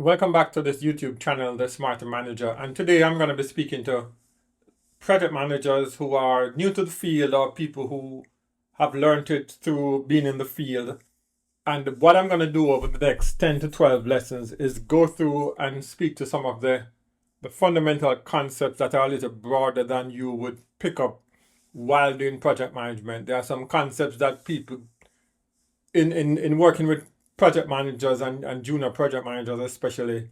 Welcome back to this YouTube channel, The Smarter Manager. And today I'm going to be speaking to project managers who are new to the field or people who have learned it through being in the field. And what I'm going to do over the next 10 to 12 lessons is go through and speak to some of the fundamental concepts that are a little broader than you would pick up while doing project management. There are some concepts that people in working with project managers and junior project managers especially,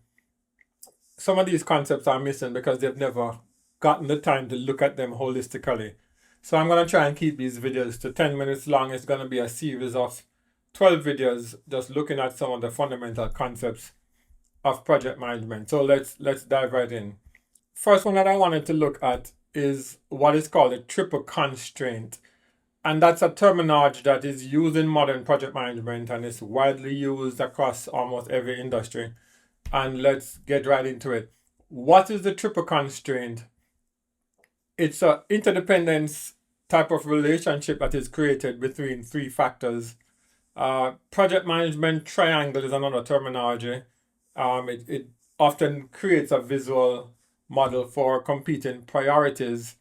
some of these concepts are missing because they've never gotten the time to look at them holistically. So I'm going to try and keep these videos to 10 minutes long. It's going to be a series of 12 videos just looking at some of the fundamental concepts of project management. So let's dive right in. First one that I wanted to look at is what is called a triple constraint. And that's a terminology that is used in modern project management and is widely used across almost every industry. And let's get right into it. What is the triple constraint? It's an interdependence type of relationship that is created between three factors. Project management triangle is another terminology. It often creates a visual model for competing priorities.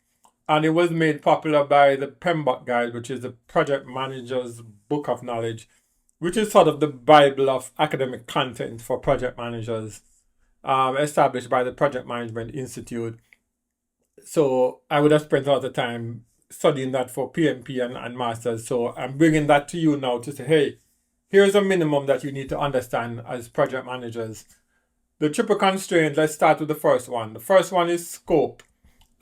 And it was made popular by the PMBOK Guide, which is the Project Manager's Book of Knowledge, which is sort of the Bible of academic content for project managers, established by the Project Management Institute. So I would have spent a lot of time studying that for PMP and Masters. So I'm bringing that to you now to say, hey, here's a minimum that you need to understand as project managers. The triple constraint, let's start with the first one. The first one is scope.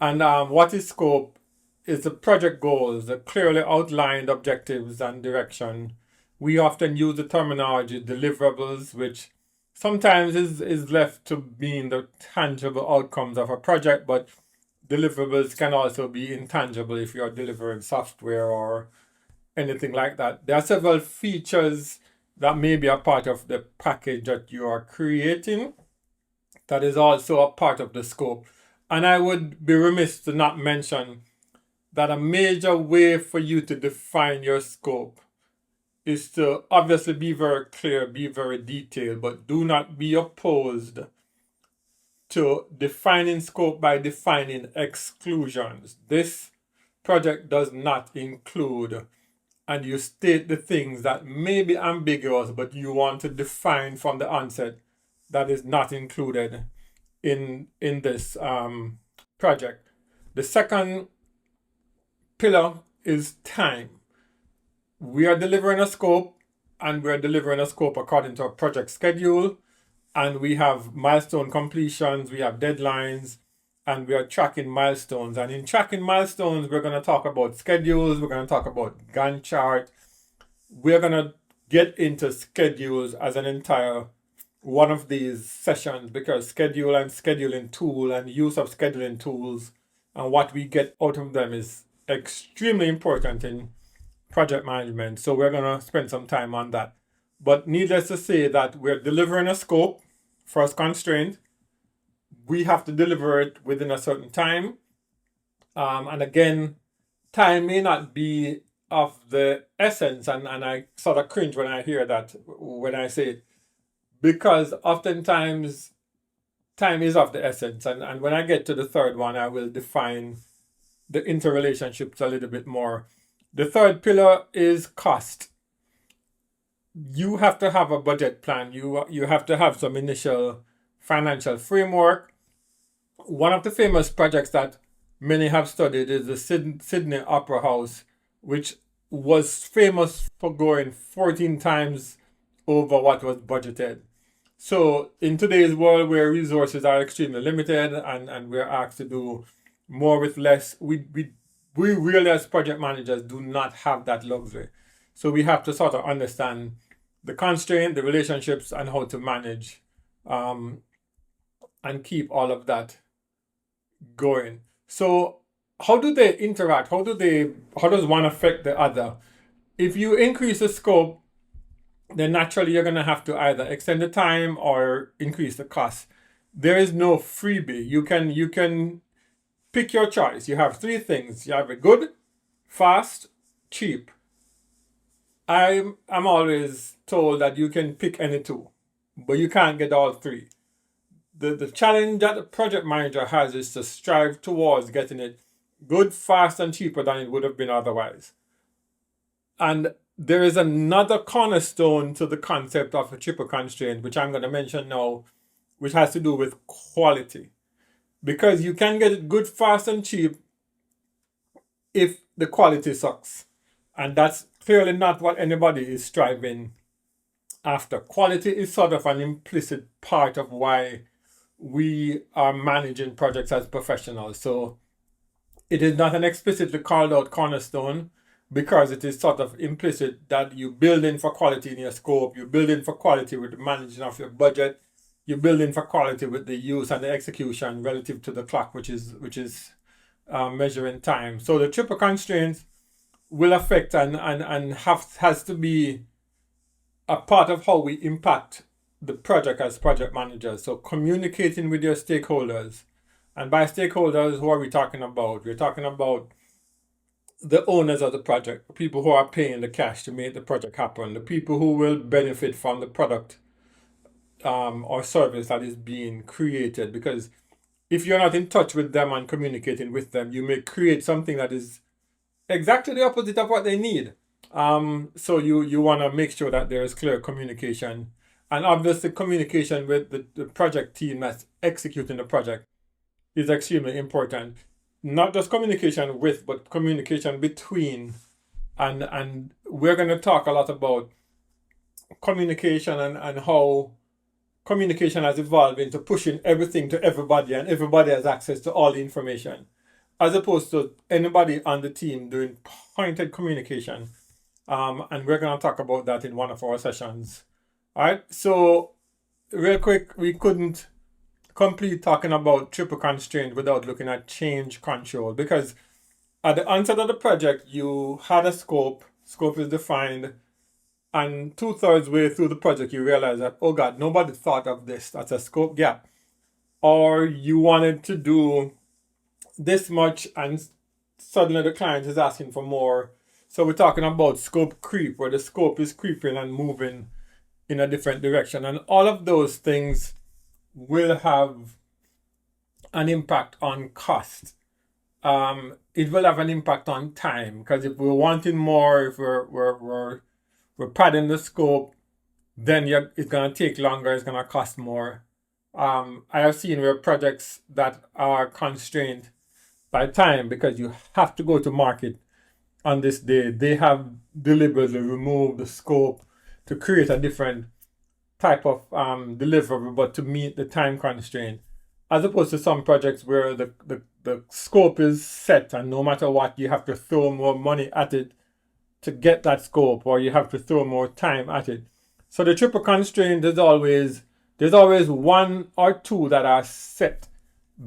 And what is scope is the project goals, the clearly outlined objectives and direction. We often use the terminology deliverables, which sometimes is left to mean the tangible outcomes of a project, but deliverables can also be intangible if you're delivering software or anything like that. There are several features that may be a part of the package that you are creating that is also a part of the scope. And I would be remiss to not mention that a major way for you to define your scope is to obviously be very clear, be very detailed, but do not be opposed to defining scope by defining exclusions. This project does not include, and you state the things that may be ambiguous, but you want to define from the onset that is not included in this project. The second pillar is time. We are delivering a scope, and we are delivering a scope according to a project schedule, and we have milestone completions, we have deadlines, and we are tracking milestones. And in tracking milestones, we're going to talk about schedules, we're going to talk about Gantt chart, we're going to get into schedules as an entire one of these sessions, because schedule and scheduling tool and use of scheduling tools and what we get out of them is extremely important in project management. So we're going to spend some time on that. But needless to say that we're delivering a scope, first constraint. We have to deliver it within a certain time. And again, time may not be of the essence. And I sort of cringe when I hear that, when I say it, because oftentimes time is of the essence. And when I get to the third one, I will define the interrelationships a little bit more. The third pillar is cost. You have to have a budget plan. You have to have some initial financial framework. One of the famous projects that many have studied is the Sydney Opera House, which was famous for going 14 times over what was budgeted. So in today's world where resources are extremely limited and we're asked to do more with less, we really as project managers do not have that luxury. So we have to sort of understand the constraint, the relationships, and how to manage and keep all of that going. So how do they interact? How does one affect the other? If you increase the scope, then naturally you're going to have to either extend the time or increase the cost. There is no freebie. You can pick your choice. You have three things. You have a good, fast, cheap. I'm always told that you can pick any two, but you can't get all three. the challenge that the project manager has is to strive towards getting it good, fast, and cheaper than it would have been otherwise. And there is another cornerstone to the concept of a triple constraint, which I'm going to mention now, which has to do with quality. Because you can get it good, fast, and cheap if the quality sucks. And that's clearly not what anybody is striving after. Quality is sort of an implicit part of why we are managing projects as professionals. So it is not an explicitly called out cornerstone because it is sort of implicit that you build in for quality in your scope, you build in for quality with the managing of your budget, you build in for quality with the use and the execution relative to the clock, which is measuring time. So the triple constraints will affect and has to be a part of how we impact the project as project managers. So communicating with your stakeholders. And by stakeholders, who are we talking about? We're talking about the owners of the project, the people who are paying the cash to make the project happen, the people who will benefit from the product or service that is being created. Because if you're not in touch with them and communicating with them, you may create something that is exactly the opposite of what they need. So you want to make sure that there is clear communication. And obviously communication with the project team that's executing the project is extremely important. Not just communication with, but communication between. And we're going to talk a lot about communication and how communication has evolved into pushing everything to everybody, and everybody has access to all the information, as opposed to anybody on the team doing pointed communication. And we're going to talk about that in one of our sessions. All right, so real quick, we couldn't complete talking about triple constraint without looking at change control, because at the onset of the project, you had a scope is defined, and 2/3 way through the project, you realize that, oh God, nobody thought of this. That's a scope gap. Or you wanted to do this much, and suddenly the client is asking for more. So we're talking about scope creep, where the scope is creeping and moving in a different direction. And all of those things will have an impact on cost. It will have an impact on time, because if we're wanting more, if we're padding the scope, then it's going to take longer, it's going to cost more. I have seen where projects that are constrained by time, because you have to go to market on this day, they have deliberately removed the scope to create a different type of deliverable, but to meet the time constraint, as opposed to some projects where the scope is set, and no matter what, you have to throw more money at it to get that scope, or you have to throw more time at it. So the triple constraint is there's always one or two that are set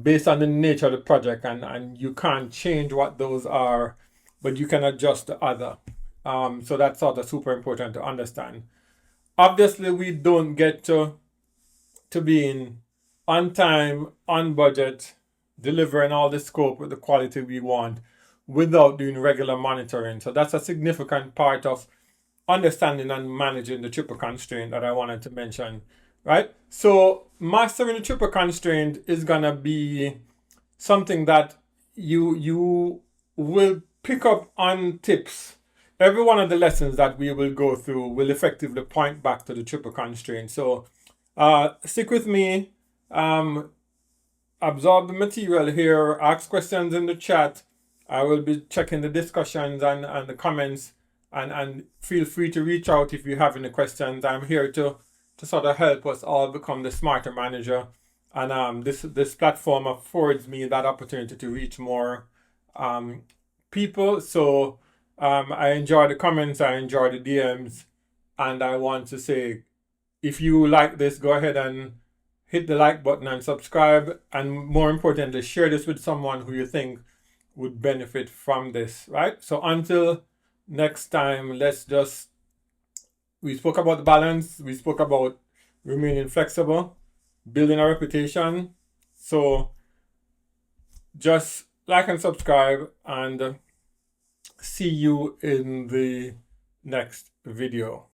based on the nature of the project, and you can't change what those are, but you can adjust the other. So that's sort of super important to understand. Obviously, we don't get to being on time, on budget, delivering all the scope with the quality we want without doing regular monitoring. So that's a significant part of understanding and managing the triple constraint that I wanted to mention, right? So mastering the triple constraint is gonna be something that you will pick up on tips. Every one of the lessons that we will go through will effectively point back to the triple constraint. So stick with me, absorb the material here, ask questions in the chat. I will be checking the discussions and the comments, and feel free to reach out if you have any questions. I'm here to sort of help us all become the smarter manager. And this platform affords me that opportunity to reach more people. So I enjoy the comments, I enjoy the DMs, and I want to say, if you like this, go ahead and hit the like button and subscribe, and more importantly, share this with someone who you think would benefit from this, right? So until next time, we spoke about the balance, we spoke about remaining flexible, building a reputation. So just like and subscribe, and see you in the next video.